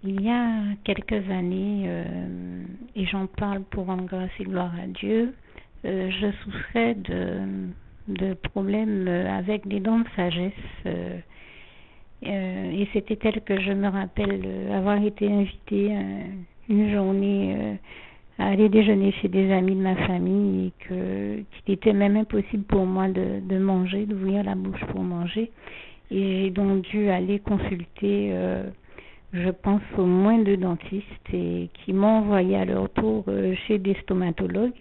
Il y a quelques années, et j'en parle pour rendre grâce et gloire à Dieu, je souffrais de problèmes avec des dents de sagesse. Et c'était tel que je me rappelle avoir été invitée une journée à aller déjeuner chez des amis de ma famille et qu'il était même impossible pour moi de manger, d'ouvrir la bouche pour manger. Et j'ai donc dû aller consulter, je pense, au moins 2 dentistes et qui m'ont envoyé à leur tour chez des stomatologues.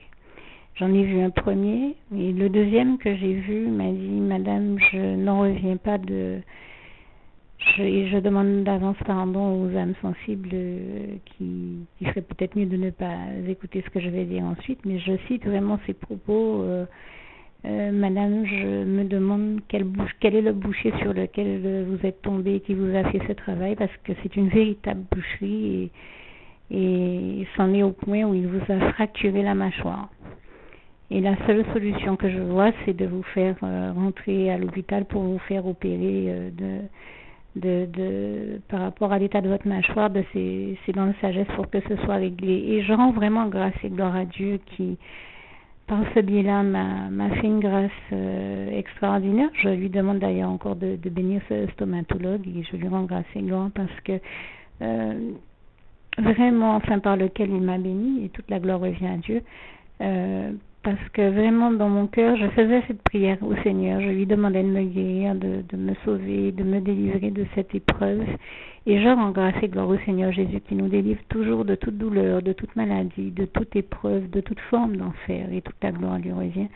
J'en ai vu un premier et le deuxième que j'ai vu m'a dit: Madame, je n'en reviens pas je demande d'avance pardon aux âmes sensibles qui serait peut-être mieux de ne pas écouter ce que je vais dire ensuite, mais je cite vraiment ces propos. Madame, je me demande quel est le boucher sur lequel vous êtes tombé et qui vous a fait ce travail, parce que c'est une véritable boucherie et c'en est au point où il vous a fracturé la mâchoire. Et la seule solution que je vois, c'est de vous faire rentrer à l'hôpital pour vous faire opérer par rapport à l'état de votre mâchoire, de ces dents de sagesse, pour que ce soit réglé. Et je rends vraiment grâce et gloire à Dieu qui, par ce biais-là, m'a fait une grâce extraordinaire. Je lui demande d'ailleurs encore de bénir ce stomatologue et je lui rends grâce et gloire parce que vraiment, enfin par lequel il m'a béni, et toute la gloire revient à Dieu. Parce que vraiment dans mon cœur, je faisais cette prière au Seigneur. Je lui demandais de me guérir, de me sauver, de me délivrer de cette épreuve. Et je rends grâce et gloire au Seigneur Jésus qui nous délivre toujours de toute douleur, de toute maladie, de toute épreuve, de toute forme d'enfer. Et toute la gloire lui revient.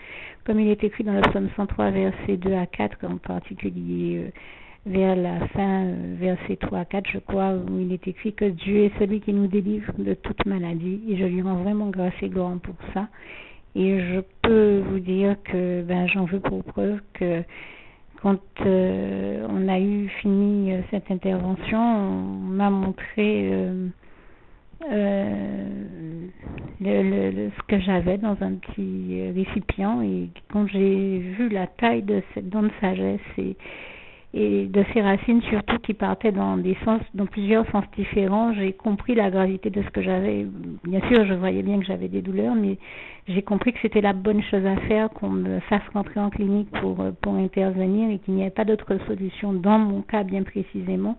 Comme il est écrit dans le psaume 103, versets 2 à 4, en particulier vers la fin, versets 3 à 4, je crois, où il est écrit que Dieu est celui qui nous délivre de toute maladie. Et je lui rends vraiment grâce et gloire pour ça. Et je peux vous dire que j'en veux pour preuve que quand on a eu fini cette intervention, on m'a montré ce que j'avais dans un petit récipient. Et quand j'ai vu la taille de cette dent de sagesse et de ces racines surtout qui partaient dans plusieurs sens différents, j'ai compris la gravité de ce que j'avais. Bien sûr, je voyais bien que j'avais des douleurs, mais j'ai compris que c'était la bonne chose à faire, qu'on me fasse rentrer en clinique pour intervenir et qu'il n'y avait pas d'autre solution dans mon cas bien précisément,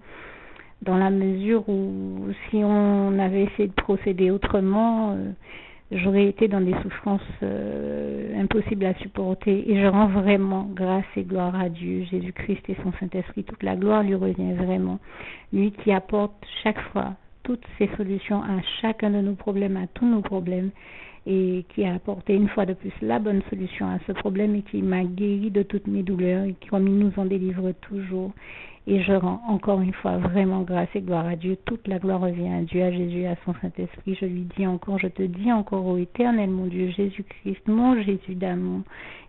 dans la mesure où si on avait essayé de procéder autrement, j'aurais été dans des souffrances impossibles à supporter. Et je rends vraiment grâce et gloire à Dieu, Jésus-Christ et son Saint-Esprit. Toute la gloire lui revient vraiment. Lui qui apporte chaque fois toutes ses solutions à chacun de nos problèmes, à tous nos problèmes, et qui a apporté une fois de plus la bonne solution à ce problème et qui m'a guéri de toutes mes douleurs et qui, comme il nous en délivre toujours. Et je rends encore une fois vraiment grâce et gloire à Dieu. Toute la gloire revient à Dieu, à Jésus, à son Saint-Esprit. Je lui dis encore, je te dis encore, ô éternel mon Dieu, Jésus-Christ, mon Jésus d'amour,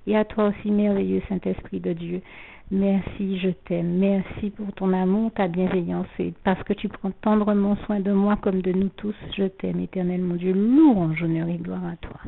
et à toi aussi, merveilleux Saint-Esprit de Dieu. Merci, je t'aime. Merci pour ton amour, ta bienveillance, et parce que tu prends tendrement soin de moi comme de nous tous. Je t'aime, éternel mon Dieu. Louange, honneur et gloire à toi.